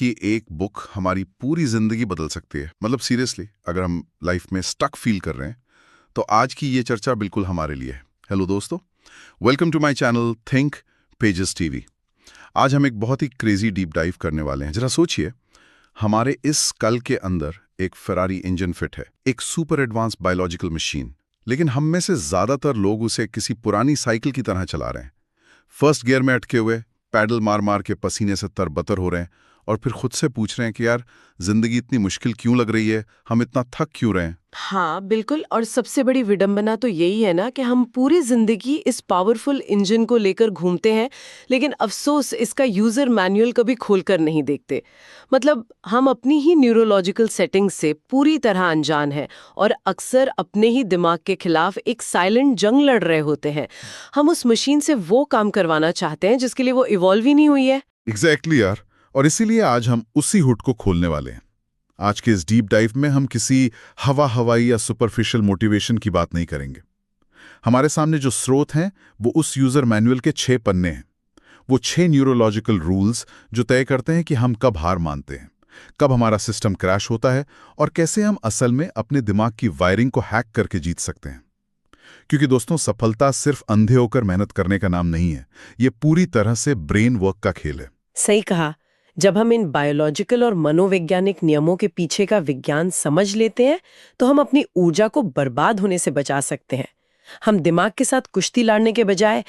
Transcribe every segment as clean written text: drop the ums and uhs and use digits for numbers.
कि एक बुक हमारी पूरी जिंदगी बदल सकती है। मतलब सीरियसली, अगर हम लाइफ में स्टक फील कर रहे हैं तो आज की ये चर्चा बिल्कुल हमारे लिए है। हेलो दोस्तों, welcome to my channel think pages TV. आज हम एक बहुत ही क्रेजी डीप डाइव करने वाले हैं। जरा सोचिए, हमारे इस कल के अंदर एक फेरारी इंजन फिट है, एक सुपर एडवांस बायोलॉजिकल मशीन, लेकिन हम में से ज्यादातर लोग उसे किसी पुरानी साइकिल की तरह चला रहे हैं। फर्स्ट गियर में अटके हुए, पैडल मार मार के पसीने से तरबतर हो रहे हैं और फिर खुद से पूछ रहे हैं कि यार, जिंदगी इतनी मुश्किल क्यों लग रही है, हम इतना थक क्यों रहे हैं। हाँ बिल्कुल। और सबसे बड़ी विडंबना तो यही है ना कि हम पूरी जिंदगी इस पावरफुल इंजन को लेकर घूमते हैं, लेकिन अफसोस इसका यूजर मैनुअल कभी खोलकर नहीं देखते। मतलब हम अपनी ही न्यूरोलॉजिकल सेटिंग्स से पूरी तरह अनजान हैं और अक्सर अपने ही दिमाग के खिलाफ एक साइलेंट जंग लड़ रहे होते हैं। हम उस मशीन से वो काम करवाना चाहते हैं जिसके लिए वो इवॉल्व ही नहीं हुई है। एग्जैक्टली यार, और इसीलिए आज हम उसी हुड को खोलने वाले हैं। आज के इस डीप डाइव में हम किसी हवाई या सुपरफिशियल मोटिवेशन की बात नहीं करेंगे। हमारे सामने जो स्रोत हैं वो उस यूजर मैनुअल के 6 पन्ने हैं। वो 6 न्यूरोलॉजिकल रूल्स जो तय करते हैं कि हम कब हार मानते हैं, कब हमारा सिस्टम क्रैश होता है और कैसे हम असल में अपने दिमाग की वायरिंग को हैक करके जीत सकते हैं। क्योंकि दोस्तों, सफलता सिर्फ अंधे होकर मेहनत करने का नाम नहीं है, ये पूरी तरह से ब्रेन वर्क का खेल है। सही कहा। जब हम इन बायोलॉजिकल और मनोवैज्ञानिक नियमों के पीछे का विज्ञान समझ लेते हैं तो हम अपनी ऊर्जा को बर्बाद होने से बचा सकते हैं। हम दिमाग के साथ कुश्ती लड़ने के बजाय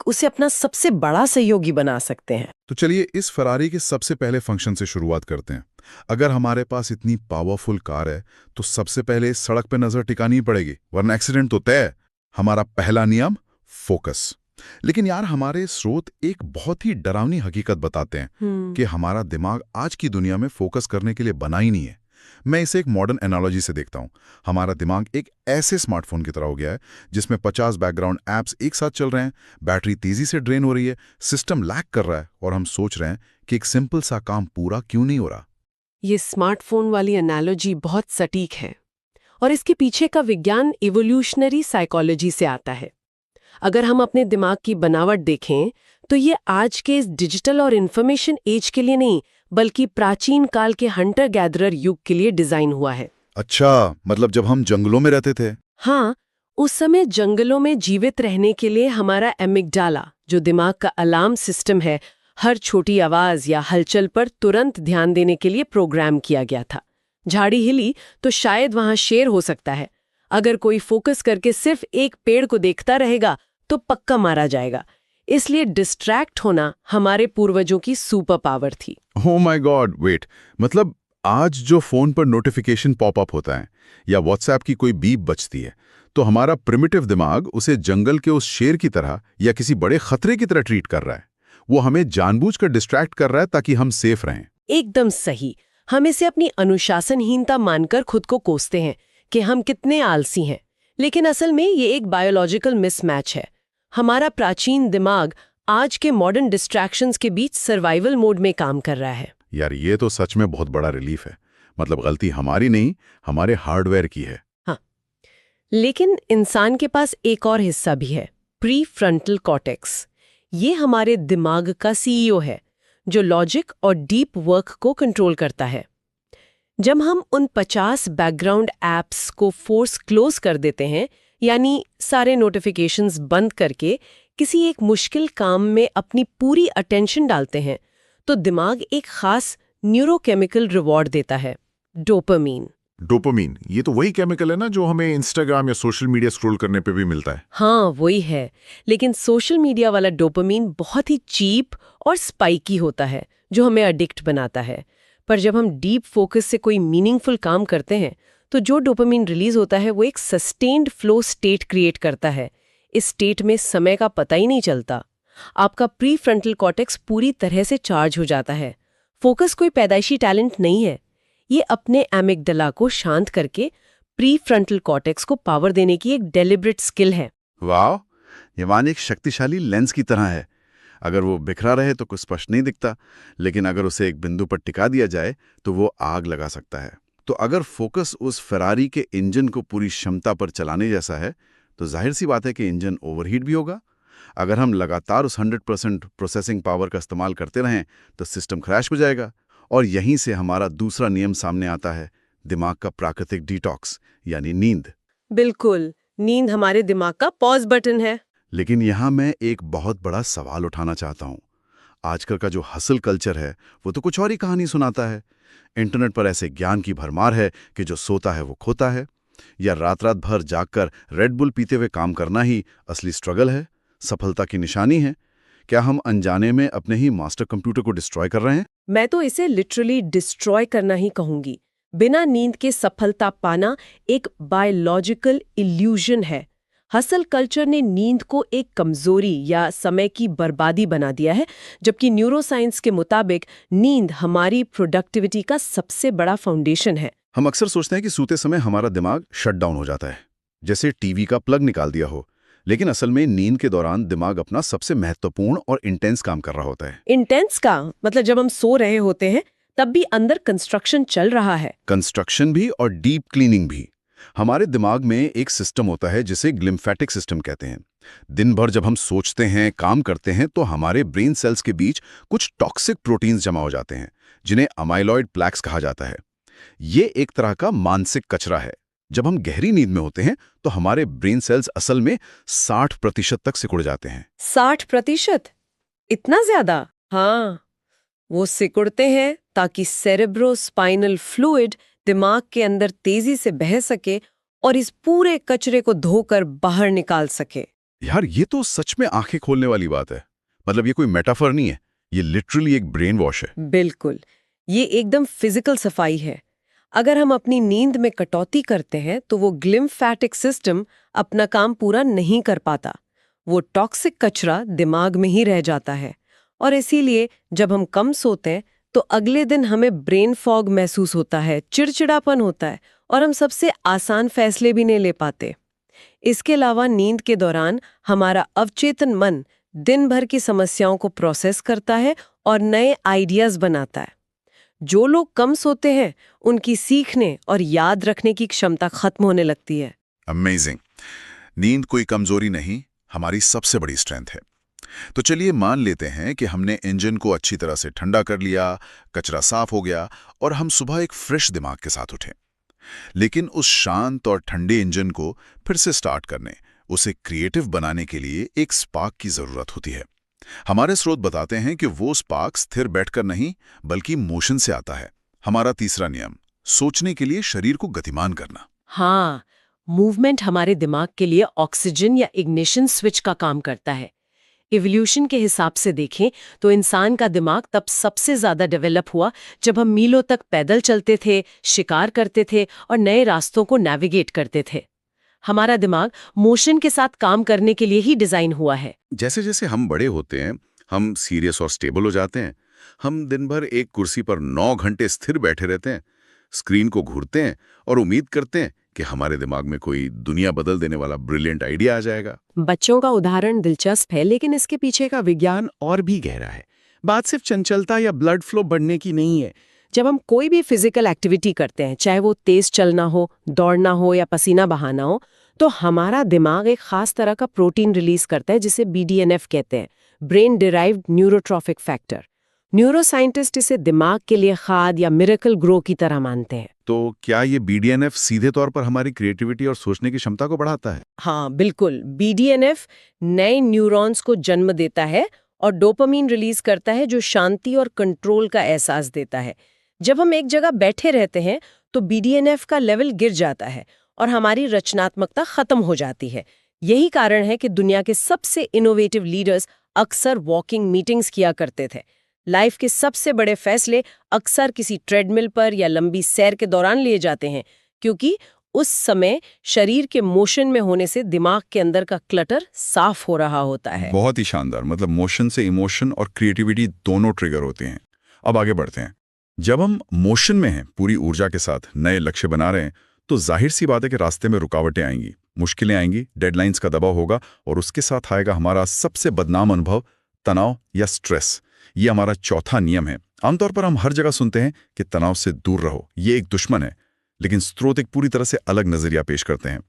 उसे अपना सबसे बड़ा सहयोगी बना सकते हैं। तो चलिए इस फरारी के सबसे पहले फंक्शन से शुरुआत करते हैं। अगर हमारे पास इतनी पावरफुल कार है तो सबसे पहले इस सड़क पे नजर टिकानी पड़ेगी, वरना एक्सीडेंट तो तय है। हमारा पहला नियम, फोकस। लेकिन यार, हमारे स्रोत एक बहुत ही डरावनी हकीकत बताते हैं कि हमारा दिमाग आज की दुनिया में फोकस करने के लिए बना ही नहीं है। मैं इसे एक मॉडर्न एनालॉजी से देखता हूं। हमारा दिमाग एक ऐसे स्मार्टफोन की तरह हो गया है जिसमें 50 बैकग्राउंड एप्स एक साथ चल रहे हैं, बैटरी तेजी से ड्रेन हो रही है, सिस्टम लैग कर रहा है और हम सोच रहे हैं कि एक सिंपल सा काम पूरा क्यों नहीं हो रहा। ये स्मार्टफोन वाली एनालॉजी बहुत सटीक है और इसके पीछे का विज्ञान इवोल्यूशनरी साइकोलॉजी से आता है। अगर हम अपने दिमाग की बनावट देखें तो ये आज के इस डिजिटल और इंफॉर्मेशन एज के लिए नहीं, बल्कि प्राचीन काल के हंटर गैदरर युग के लिए डिजाइन हुआ है। अच्छा, मतलब जब हम जंगलों में रहते थे। हाँ, उस समय जंगलों में जीवित रहने के लिए हमारा एमिगडाला, जो दिमाग का अलार्म सिस्टम है, हर छोटी आवाज या हलचल पर तुरंत ध्यान देने के लिए प्रोग्राम किया गया था। झाड़ी हिली तो शायद वहां शेर हो सकता है। अगर कोई फोकस करके सिर्फ एक पेड़ को देखता रहेगा तो पक्का मारा जाएगा। इसलिए डिस्ट्रैक्ट होना हमारे पूर्वजों की सुपर पावर थी। ओह माय गॉड, वेट, मतलब आज जो फोन पर नोटिफिकेशन पॉपअप होता है या व्हाट्सएप की कोई बीप बजती है तो हमारा प्रिमिटिव दिमाग उसे जंगल के उस शेर की तरह या किसी बड़े खतरे की तरह ट्रीट कर रहा है। वो हमें जानबूझकर डिस्ट्रैक्ट कर रहा है ताकि हम सेफ रहें। एकदम सही। हम इसे अपनी अनुशासनहीनता मानकर खुद को कोसते हैं कि हम कितने आलसी हैं, लेकिन असल में ये एक बायोलॉजिकल मिसमैच है। हमारा प्राचीन दिमाग आज के मॉडर्न डिस्ट्रैक्शंस के बीच सर्वाइवल मोड में काम कर रहा है। यार, ये तो सच में बहुत बड़ा रिलीफ है। मतलब गलती हमारी नहीं, हमारे हार्डवेयर की है। हाँ, लेकिन इंसान के पास एक और हिस्सा भी है, प्री फ्रंटल कॉर्टेक्स। ये हमारे दिमाग का सीईओ है जो लॉजिक और डीप वर्क को कंट्रोल करता है। जब हम उन 50 बैकग्राउंड एप्स को फोर्स क्लोज कर देते हैं, यानी सारे नोटिफिकेशंस बंद करके किसी एक मुश्किल काम में अपनी पूरी अटेंशन डालते हैं, तो दिमाग एक खास न्यूरोकेमिकल रिवॉर्ड देता है, डोपामीन। डोपामीन, ये तो वही केमिकल है ना जो हमें इंस्टाग्राम या सोशल मीडिया स्क्रॉल करने पे भी मिलता है। हाँ, वही है। लेकिन सोशल मीडिया वाला डोपामीन बहुत ही चीप और स्पाइकी होता है जो हमें एडिक्ट बनाता है। पर जब हम डीप फोकस से कोई मीनिंगफुल काम करते हैं तो जो डोपामीन रिलीज होता है वो एक सस्टेन्ड फ्लो स्टेट क्रिएट करता है। इस स्टेट में समय का पता ही नहीं चलता। आपका प्री फ्रंटल कॉर्टेक्स पूरी तरह से चार्ज हो जाता है। फोकस कोई पैदाइशी टैलेंट नहीं है, ये अपने एमिगडाला को शांत करके प्री फ्रंटल कॉर्टेक्स को पावर देने की एक डेलिब्रेट स्किल है। वाह, ये वान एक शक्तिशाली लेंस की तरह है। अगर वो बिखरा रहे तो कुछ स्पष्ट नहीं दिखता, लेकिन अगर उसे एक बिंदु पर टिका दिया जाए तो वो आग लगा सकता है। तो अगर फोकस उस फरारी के इंजन को पूरी क्षमता पर चलाने जैसा है तो जाहिर सी बात है कि इंजन ओवरहीट भी होगा। अगर हम लगातार उस 100% प्रोसेसिंग पावर का इस्तेमाल करते रहें तो सिस्टम क्रैश हो जाएगा और यहीं से हमारा दूसरा नियम सामने आता है, दिमाग का प्राकृतिक डिटॉक्स यानी नींद। बिल्कुल, नींद हमारे दिमाग का पॉज बटन है। लेकिन यहाँ मैं एक बहुत बड़ा सवाल उठाना चाहता हूँ। आजकल का जो हसल कल्चर है वो तो कुछ और ही कहानी सुनाता है। इंटरनेट पर ऐसे ज्ञान की भरमार है कि जो सोता है वो खोता है, या रात रात भर जागकर रेड बुल पीते हुए काम करना ही असली स्ट्रगल है, सफलता की निशानी है। क्या हम अनजाने में अपने ही मास्टर कंप्यूटर को डिस्ट्रॉय कर रहे हैं? मैं तो इसे लिटरली डिस्ट्रॉय करना ही कहूंगी। बिना नींद के सफलता पाना एक बायोलॉजिकल इल्यूजन है। हसल कल्चर ने नींद को एक कमजोरी या समय की बर्बादी बना दिया है, जबकि न्यूरोसाइंस के मुताबिक नींद हमारी प्रोडक्टिविटी का सबसे बड़ा फाउंडेशन है। हम अक्सर सोचते हैं कि सोते समय हमारा दिमाग शट डाउन हो जाता है, जैसे टीवी का प्लग निकाल दिया हो। लेकिन असल में नींद के दौरान दिमाग अपना सबसे महत्वपूर्ण और इंटेंस काम कर रहा होता है। इंटेंस का मतलब जब हम सो रहे होते हैं तब भी अंदर कंस्ट्रक्शन चल रहा है। कंस्ट्रक्शन भी और डीप क्लीनिंग भी। हमारे दिमाग में एक सिस्टम होता है जिसे ग्लिम्फेटिक सिस्टम कहते हैं। दिन भर जब हम सोचते हैं, काम करते हैं, तो हमारे ब्रेन सेल्स के बीच कुछ टॉक्सिक प्रोटीन्स जमा हो जाते हैं, जिन्हें अमाइलॉइड प्लैक्स कहा जाता है। ये एक तरह का मानसिक कचरा है। जब हम गहरी नींद में होते हैं तो हमारे ब्रेन सेल्स असल में 60% तक सिकुड़ जाते हैं। 60%? इतना ज्यादा? हाँ, वो सिकुड़ते हैं ताकि सेरेब्रोस्पाइनल फ्लूइड दिमाग के अंदर तेजी से बह सके और इस पूरे कचरे को धोकर बाहर निकाल सके। यार, ये तो सच में आंखें खोलने वाली बात है। मतलब ये कोई मेटाफर नहीं है, ये लिटरली एक ब्रेन वॉश है। बिल्कुल, ये एकदम फिजिकल सफाई है। अगर हम अपनी नींद में कटौती करते हैं तो वो ग्लिम्फेटिक सिस्टम अपना काम पूरा नहीं कर पाता। वो टॉक्सिक कचरा दिमाग में ही रह जाता है और इसीलिए जब हम कम सोते हैं तो अगले दिन हमें ब्रेन फॉग महसूस होता है, चिड़चिड़ापन होता है और हम सबसे आसान फैसले भी नहीं ले पाते। इसके अलावा नींद के दौरान हमारा अवचेतन मन दिन भर की समस्याओं को प्रोसेस करता है और नए आइडियाज बनाता है। जो लोग कम सोते हैं उनकी सीखने और याद रखने की क्षमता खत्म होने लगती है। अमेजिंग। नींद कोई कमजोरी नहीं, हमारी सबसे बड़ी स्ट्रेंथ है। तो चलिए मान लेते हैं कि हमने इंजन को अच्छी तरह से ठंडा कर लिया, कचरा साफ हो गया और हम सुबह एक फ्रेश दिमाग के साथ उठे। लेकिन उस शांत और ठंडे इंजन को फिर से स्टार्ट करने, उसे क्रिएटिव बनाने के लिए एक स्पार्क की जरूरत होती है। हमारे स्रोत बताते हैं कि वो स्पार्क स्थिर बैठकर नहीं बल्कि मोशन से आता है। हमारा तीसरा नियम, सोचने के लिए शरीर को गतिमान करना। हाँ, मूवमेंट हमारे दिमाग के लिए ऑक्सीजन या इग्निशन स्विच का काम करता है। इवोल्यूशन के हिसाब से देखें तो इंसान का दिमाग तब सबसे ज्यादा डेवलप हुआ जब हम मीलों तक पैदल चलते थे, शिकार करते थे और नए रास्तों को नेविगेट करते थे। हमारा दिमाग मोशन के साथ काम करने के लिए ही डिजाइन हुआ है। जैसे जैसे हम बड़े होते हैं, हम सीरियस और स्टेबल हो जाते हैं। हम दिन भर एक कुर्सी पर 9 घंटे स्थिर बैठे रहते हैं, स्क्रीन को घूरते हैं और उम्मीद करते हैं कि हमारे दिमाग में कोई दुनिया बदल देने वाला ब्रिलियंट आइडिया आ जाएगा। बच्चों का उदाहरण दिलचस्प है, लेकिन इसके पीछे का विज्ञान और भी गहरा है। बात सिर्फ चंचलता या ब्लड फ्लो बढ़ने की नहीं है। जब हम कोई भी फिजिकल एक्टिविटी करते हैं, चाहे वो तेज चलना हो, दौड़ना हो या पसीना बहाना हो, तो हमारा दिमाग एक खास तरह का प्रोटीन रिलीज करता है जिसे BDNF कहते हैं, brain derived neurotrophic factor. Neuroscientist इसे दिमाग के लिए खाद या मिरेकल ग्रो की तरह मानते हैं। तो क्या ये BDNF सीधे तौर पर हमारी क्रिएटिविटी और सोचने की क्षमता को बढ़ाता है? हाँ बिल्कुल, BDNF नए न्यूरॉन्स को जन्म देता है और डोपामीन रिलीज करता है जो शांति और कंट्रोल का एहसास देता है। जब हम एक जगह बैठे रहते हैं तो BDNF का लेवल गिर जाता है और हमारी रचनात्मकता खत्म हो जाती है। यही कारण है कि दुनिया के सबसे इनोवेटिव लीडर्स अक्सर वॉकिंग मीटिंग्स किया करते थे। लाइफ के सबसे बड़े फैसले अक्सर किसी ट्रेडमिल पर या लंबी सैर के दौरान लिए जाते हैं, क्योंकि उस समय शरीर के मोशन में होने से दिमाग के अंदर का क्लटर साफ हो रहा होता है। बहुत ही शानदार। मतलब मोशन से इमोशन और क्रिएटिविटी दोनों ट्रिगर होते हैं। अब आगे बढ़ते हैं। जब हम मोशन में हैं, पूरी ऊर्जा के साथ नए लक्ष्य बना रहे हैं, तो जाहिर सी बात है कि रास्ते में रुकावटें आएंगी, मुश्किलें आएंगी, डेडलाइंस का दबाव होगा और उसके साथ आएगा हमारा सबसे बदनाम अनुभव, तनाव या स्ट्रेस। ये हमारा चौथा नियम है। आमतौर पर हम हर जगह सुनते हैं कि तनाव से दूर रहो, ये एक दुश्मन है, लेकिन स्रोत एक पूरी तरह से अलग नजरिया पेश करते हैं।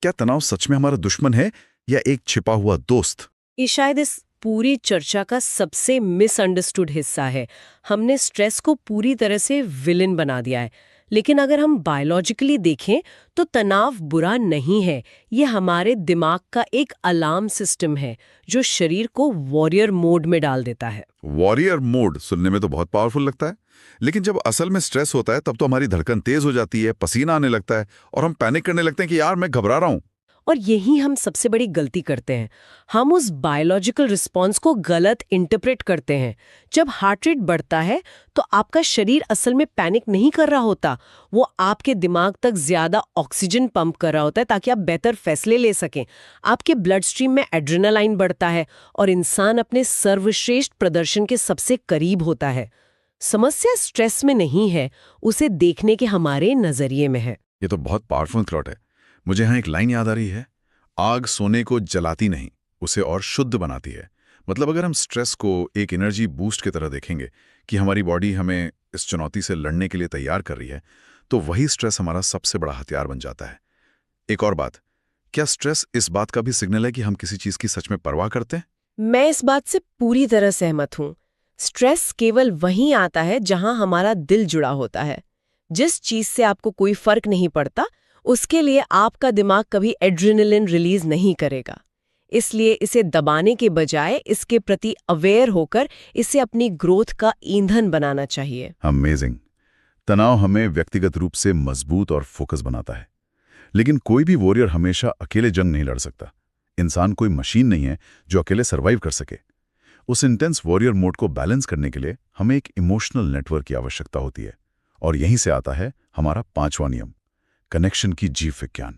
क्या तनाव सच में हमारा दुश्मन है या एक छिपा हुआ दोस्त? ये शायद इस पूरी चर्चा का सबसे मिसअंडरस्टूड हिस्सा है। हमने स्ट्रेस को पूरी तरह से विलेन बना दिया है। लेकिन अगर हम बायोलॉजिकली देखें तो तनाव बुरा नहीं है। ये हमारे दिमाग का एक अलार्म सिस्टम है जो शरीर को वॉरियर मोड में डाल देता है। वॉरियर मोड सुनने में तो बहुत पावरफुल लगता है, लेकिन जब असल में स्ट्रेस होता है तब तो हमारी धड़कन तेज हो जाती है, पसीना आने लगता है और हम पैनिक करने लगते हैं कि यार मैं घबरा रहा हूं। और यही हम सबसे बड़ी गलती करते हैं। हम उस बायोलॉजिकल रिस्पॉन्स को गलत इंटरप्रेट करते हैं। जब हार्ट रेट बढ़ता है तो आपका शरीर असल में पैनिक नहीं कर रहा होता, वो आपके दिमाग तक ज्यादा ऑक्सीजन पंप कर रहा होता है ताकि आप बेहतर फैसले ले सकें। आपके ब्लड स्ट्रीम में एड्रेनालाइन बढ़ता है और इंसान अपने सर्वश्रेष्ठ प्रदर्शन के सबसे करीब होता है। समस्या स्ट्रेस में नहीं है, उसे देखने के हमारे नजरिए में है। ये तो बहुत पावरफुल थॉट है। मुझे यहाँ एक लाइन याद आ रही है, आग सोने को जलाती नहीं, उसे और शुद्ध बनाती है। मतलब अगर हम स्ट्रेस को एक एनर्जी बूस्ट की तरह देखेंगे कि हमारी बॉडी हमें इस चुनौती से लड़ने के लिए तैयार कर रही है, तो वही स्ट्रेस हमारा सबसे बड़ा हथियार बन जाता है। एक और बात, क्या स्ट्रेस इस बात का भी सिग्नल है कि हम किसी चीज की सच में परवाह करते हैं? मैं इस बात से पूरी तरह सहमत हूँ। स्ट्रेस केवल वहीं आता है जहां हमारा दिल जुड़ा होता है। जिस चीज से आपको कोई फर्क नहीं पड़ता, उसके लिए आपका दिमाग कभी एड्रेनलिन रिलीज नहीं करेगा। इसलिए इसे दबाने के बजाय इसके प्रति अवेयर होकर इसे अपनी ग्रोथ का ईंधन बनाना चाहिए। अमेजिंग। तनाव हमें व्यक्तिगत रूप से मजबूत और फोकस बनाता है, लेकिन कोई भी वॉरियर हमेशा अकेले जंग नहीं लड़ सकता। इंसान कोई मशीन नहीं है जो अकेले सर्वाइव कर सके। उस इंटेंस वॉरियर मोड को बैलेंस करने के लिए हमें एक इमोशनल नेटवर्क की आवश्यकता होती है, और यहीं से आता है हमारा 5वां नियम, कनेक्शन की जीव विज्ञान,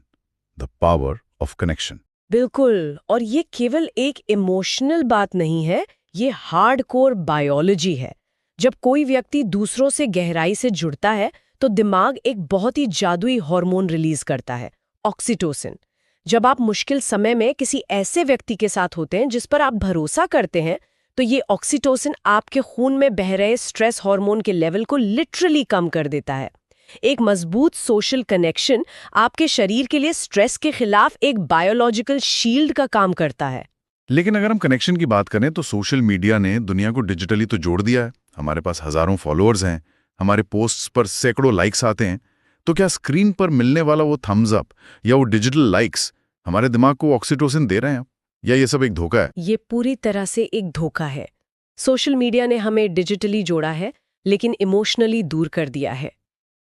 द पावर ऑफ कनेक्शन। बिल्कुल, और ये केवल एक इमोशनल बात नहीं है, ये हार्डकोर बायोलॉजी है। जब कोई व्यक्ति दूसरों से गहराई से जुड़ता है तो दिमाग एक बहुत ही जादुई हार्मोन रिलीज करता है, ऑक्सीटोसिन। जब आप मुश्किल समय में किसी ऐसे व्यक्ति के साथ होते हैं जिस पर आप भरोसा करते हैं, तो ये ऑक्सीटोसिन आपके खून में बह रहे स्ट्रेस हार्मोन के लेवल को लिटरली कम कर देता है। एक मजबूत सोशल कनेक्शन आपके शरीर के लिए स्ट्रेस के खिलाफ एक बायोलॉजिकल शील्ड का काम करता है। लेकिन अगर हम कनेक्शन की बात करें तो सोशल मीडिया ने दुनिया को डिजिटली तो जोड़ दिया है। हमारे पास हजारों फॉलोअर्स हैं, हमारे पोस्ट्स पर सैकड़ों लाइक्स आते हैं। तो क्या स्क्रीन पर मिलने वाला वो थम्स अप या वो डिजिटल लाइक्स हमारे दिमाग को ऑक्सीटोसिन दे रहे हैं, या ये सब एक धोखा है? ये पूरी तरह से एक धोखा है। सोशल मीडिया ने हमें डिजिटली जोड़ा है, लेकिन इमोशनली दूर कर दिया है।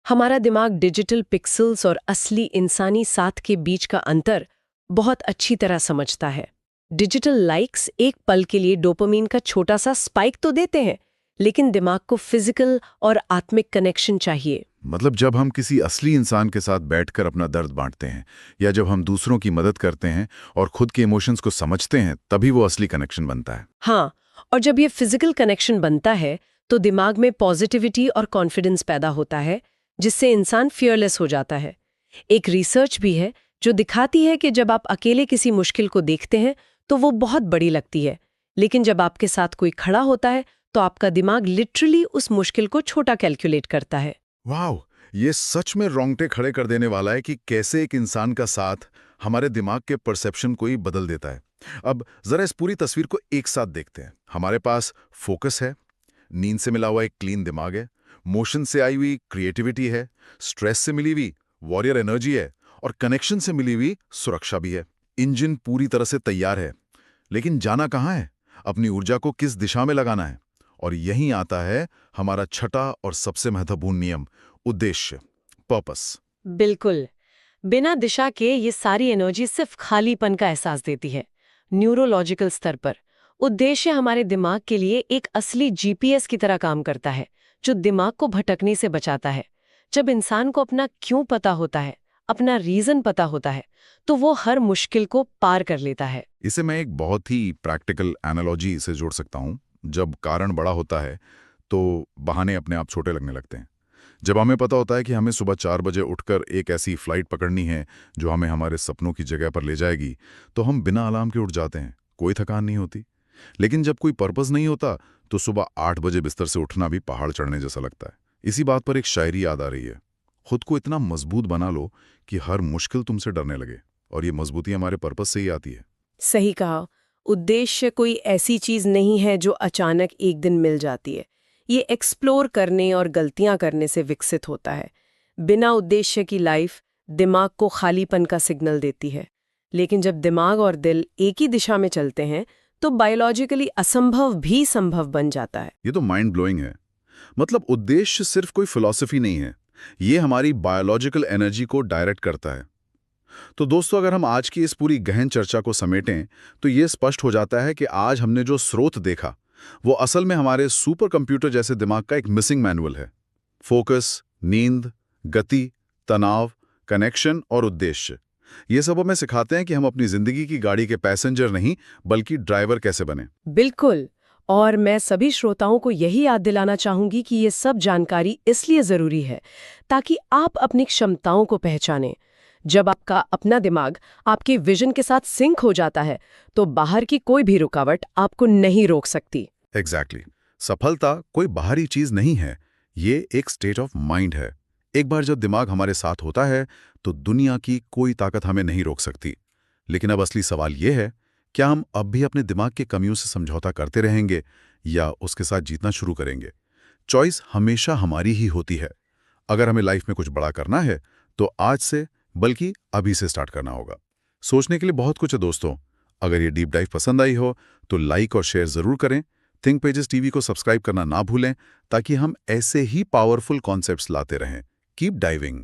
हमारा दिमाग डिजिटल पिक्सेल्स और असली इंसानी साथ के बीच का अंतर बहुत अच्छी तरह समझता है। डिजिटल लाइक्स एक पल के लिए डोपामिन का छोटा सा स्पाइक तो देते हैं, लेकिन दिमाग को फिजिकल और आत्मिक कनेक्शन चाहिए। मतलब जब हम किसी असली इंसान के साथ बैठकर अपना दर्द बांटते हैं, या जब हम दूसरों की मदद करते हैं और खुद के इमोशंस को समझते हैं, तभी वो असली कनेक्शन बनता है। हाँ, और जब ये फिजिकल कनेक्शन बनता है तो दिमाग में पॉजिटिविटी और कॉन्फिडेंस पैदा होता है, जिससे इंसान फियरलेस हो जाता है। एक रिसर्च भी है जो दिखाती है कि जब आप अकेले किसी मुश्किल को देखते हैं तो वो बहुत बड़ी लगती है, लेकिन जब आपके साथ कोई खड़ा होता है तो आपका दिमाग लिटरली उस मुश्किल को छोटा कैलकुलेट करता है। वाह, ये सच में रोंगटे खड़े कर देने वाला है कि कैसे एक इंसान का साथ हमारे दिमाग के परसेप्शन को ही बदल देता है। अब जरा इस पूरी तस्वीर को एक साथ देखते हैं। हमारे पास फोकस है, नींद से मिला हुआ एक क्लीन दिमाग है, मोशन से आई हुई क्रिएटिविटी है, स्ट्रेस से मिली हुई वॉरियर एनर्जी है, और कनेक्शन से मिली हुई सुरक्षा भी है। इंजन पूरी तरह से तैयार है, लेकिन जाना कहाँ है, अपनी ऊर्जा को किस दिशा में लगाना है? और यहीं आता है हमारा छठा और सबसे महत्वपूर्ण नियम, उद्देश्य, पर्पस। बिल्कुल, बिना दिशा के ये सारी एनर्जी सिर्फ खालीपन का एहसास देती है। न्यूरोलॉजिकल स्तर पर उद्देश्य हमारे दिमाग के लिए एक असली जीपीएस की तरह काम करता है, जो दिमाग को भटकने से बचाता है। जब इंसान को अपना क्यों पता होता है, अपना रीजन पता होता है, तो वो हर मुश्किल को पार कर लेता है। इसे मैं एक बहुत ही प्रैक्टिकल एनालॉजी से जोड़ सकता हूँ। जब कारण बड़ा होता है तो बहाने अपने आप छोटे लगने लगते हैं। जब हमें पता होता है कि हमें सुबह 4 बजे उठकर एक ऐसी फ्लाइट पकड़नी है जो हमें हमारे सपनों की जगह पर ले जाएगी, तो हम बिना अलार्म के उठ जाते हैं, कोई थकान नहीं होती। लेकिन जब कोई पर्पस नहीं होता तो सुबह 8 बजे बिस्तर से उठना भी पहाड़ चढ़ने जैसा लगता है। इसी बात पर एक शायरी याद आ रही है, खुद को इतना मजबूत बना लो कि हर मुश्किल तुमसे डरने लगे, और ये मजबूती हमारे पर्पस से ही आती है। सही कहा, उद्देश्य कोई ऐसी चीज नहीं है जो अचानक एक दिन मिल जाती है। ये एक्सप्लोर करने और गलतियां करने से विकसित होता है। बिना उद्देश्य की लाइफ दिमाग को खालीपन का सिग्नल देती है, लेकिन जब दिमाग और दिल एक ही दिशा में चलते हैं तो बायोलॉजिकली असंभव भी संभव बन जाता है। ये तो माइंड ब्लोइंग है। मतलब उद्देश्य सिर्फ कोई फिलॉसफी नहीं है, ये हमारी बायोलॉजिकल एनर्जी को डायरेक्ट करता है। तो दोस्तों, अगर हम आज की इस पूरी गहन चर्चा को समेटें तो ये स्पष्ट हो जाता है कि आज हमने जो स्रोत देखा वो असल में हमारे सुपर कंप्यूटर जैसे दिमाग का एक मिसिंग मैनुअल है। फोकस, नींद, गति, तनाव, कनेक्शन और उद्देश्य, ये सब हमें सिखाते हैं कि हम अपनी जिंदगी की गाड़ी के पैसेंजर नहीं बल्कि ड्राइवर कैसे बने। बिल्कुल। और मैं सभी श्रोताओं को यही याद दिलाना चाहूंगी कि ये सब जानकारी इसलिए जरूरी है ताकि आप अपनी क्षमताओं को पहचानें। जब आपका अपना दिमाग आपके विजन के साथ सिंक हो जाता है तो बाहर की कोई भी रुकावट आपको नहीं रोक सकती। एग्जैक्टली। सफलता कोई बाहरी चीज नहीं है, ये एक स्टेट ऑफ माइंड है। एक बार जब दिमाग हमारे साथ होता है तो दुनिया की कोई ताकत हमें नहीं रोक सकती। लेकिन अब असली सवाल ये है, क्या हम अब भी अपने दिमाग की कमियों से समझौता करते रहेंगे या उसके साथ जीतना शुरू करेंगे? चॉइस हमेशा हमारी ही होती है। अगर हमें लाइफ में कुछ बड़ा करना है तो आज से बल्कि अभी से स्टार्ट करना होगा। सोचने के लिए बहुत कुछ है दोस्तों। अगर ये डीप डाइव पसंद आई हो तो लाइक और शेयर जरूर करें। थिंक पेजेस टीवी को सब्सक्राइब करना ना भूलें ताकि हम ऐसे ही पावरफुल कॉन्सेप्ट्स लाते रहें। Keep diving.